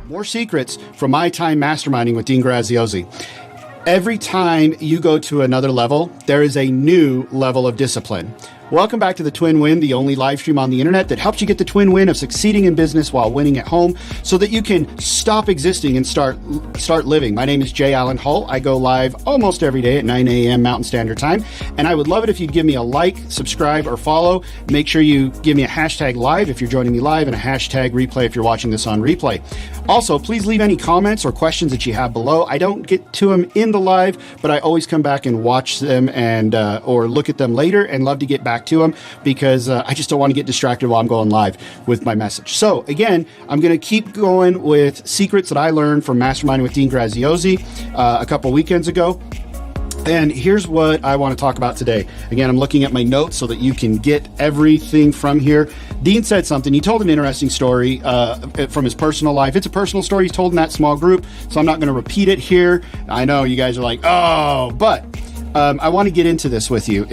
More secrets from my time masterminding with Dean Graziosi. Every time you go to another level, there is a new level of discipline. Welcome back to the Twin Win, the only live stream on the internet that helps you get the twin win of succeeding in business while winning at home so that you can stop existing and start living. My name is Jay Allen Hull. I go live almost every day at 9 a.m. Mountain Standard Time. And I would love it if you'd give me a like, subscribe, or follow. Make sure you give me a hashtag live if you're joining me live and a hashtag replay if you're watching this on replay. Also, please leave any comments or questions that you have below. I don't get to them in the live, but I always come back and watch them and or look at them later and love to get back to them because I just don't want to get distracted while I'm going live with my message. So again, I'm going to keep going with secrets that I learned from Masterminding with Dean Graziosi a couple weekends ago. And here's what I want to talk about today. Again, I'm looking at my notes so that you can get everything from here. Dean said something. He told an interesting story from his personal life. It's a personal story he's told in that small group, so I'm not going to repeat it here. I know you guys are like, oh, but I want to get into this with you.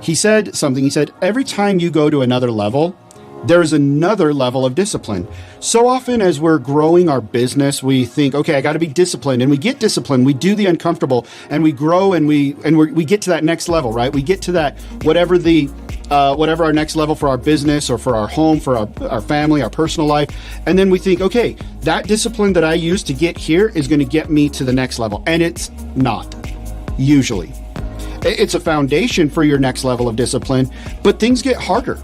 He said something. He said, every time you go to another level, there is another level of discipline. So often as we're growing our business, we think, okay, I got to be disciplined, and we get disciplined. We do the uncomfortable, and we grow, and we get to that next level, right? We get to that whatever our next level for our business or for our home, for our family, our personal life, and then we think, okay, that discipline that I used to get here is going to get me to the next level, and it's not usually. It's a foundation for your next level of discipline, but things get harder.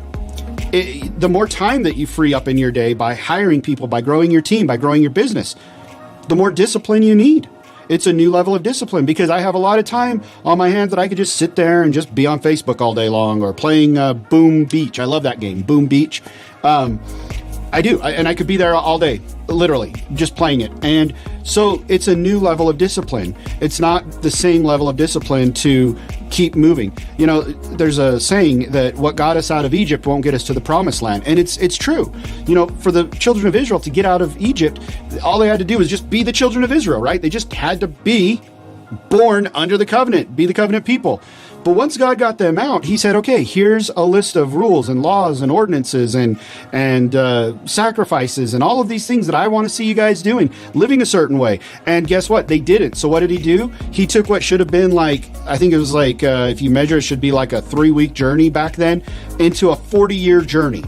The more time that you free up in your day by hiring people, by growing your team, by growing your business, the more discipline you need. It's a new level of discipline because I have a lot of time on my hands that I could just sit there and just be on Facebook all day long or playing Boom Beach. I love that game, Boom Beach. I do, and I could be there all day, literally, just playing it. And so it's a new level of discipline. It's not the same level of discipline to keep moving. You know, there's a saying that what got us out of Egypt won't get us to the promised land. And it's true. You know, for the children of Israel to get out of Egypt, all they had to do was just be the children of Israel, right? They just had to be born under the covenant, be the covenant people. But once God got them out, he said, okay, here's a list of rules and laws and ordinances and sacrifices and all of these things that I want to see you guys doing, living a certain way. And guess what? They didn't. So what did he do? He took what should have been like, I think it was like, if you measure, it should be like a 3-week journey back then, into a 40-year journey.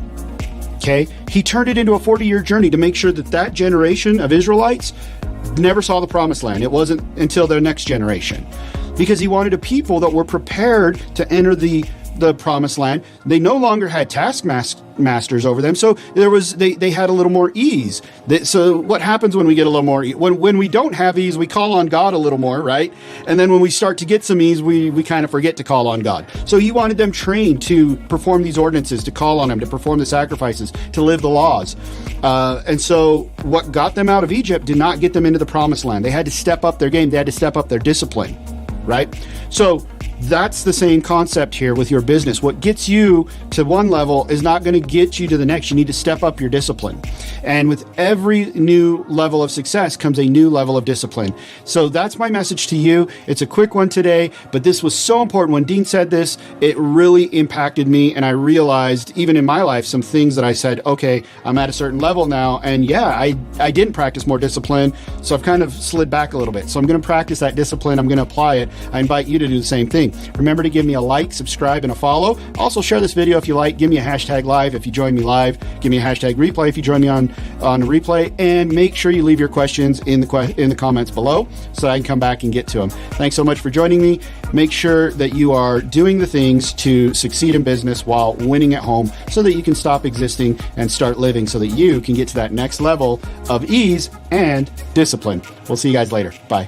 Okay? He turned it into a 40-year journey to make sure that that generation of Israelites never saw the promised land. It wasn't until their next generation. Because he wanted a people that were prepared to enter the promised land. They no longer had taskmasters over them, so they had a little more ease. So what happens when we get a little more? When we don't have ease, we call on God a little more, right? And then when we start to get some ease, we kind of forget to call on God. So he wanted them trained to perform these ordinances, to call on him, to perform the sacrifices, to live the laws. And so what got them out of Egypt did not get them into the promised land. They had to step up their game. They had to step up their discipline. Right? So that's the same concept here with your business. What gets you to one level is not going to get you to the next. You need to step up your discipline. And with every new level of success comes a new level of discipline. So that's my message to you. It's a quick one today, but this was so important. When Dean said this, it really impacted me. And I realized even in my life, some things that I said, okay, I'm at a certain level now. And yeah, I didn't practice more discipline. So I've kind of slid back a little bit. So I'm going to practice that discipline. I'm going to apply it. I invite you to do the same thing. Remember to give me a like, subscribe, and a follow. Also, share this video if you like. Give me a hashtag live if you join me live. Give me a hashtag replay if you join me on replay. And make sure you leave your questions in the comments below so I can come back and get to them. Thanks so much for joining me. Make sure that you are doing the things to succeed in business while winning at home so that you can stop existing and start living so that you can get to that next level of ease and discipline. We'll see you guys later. Bye.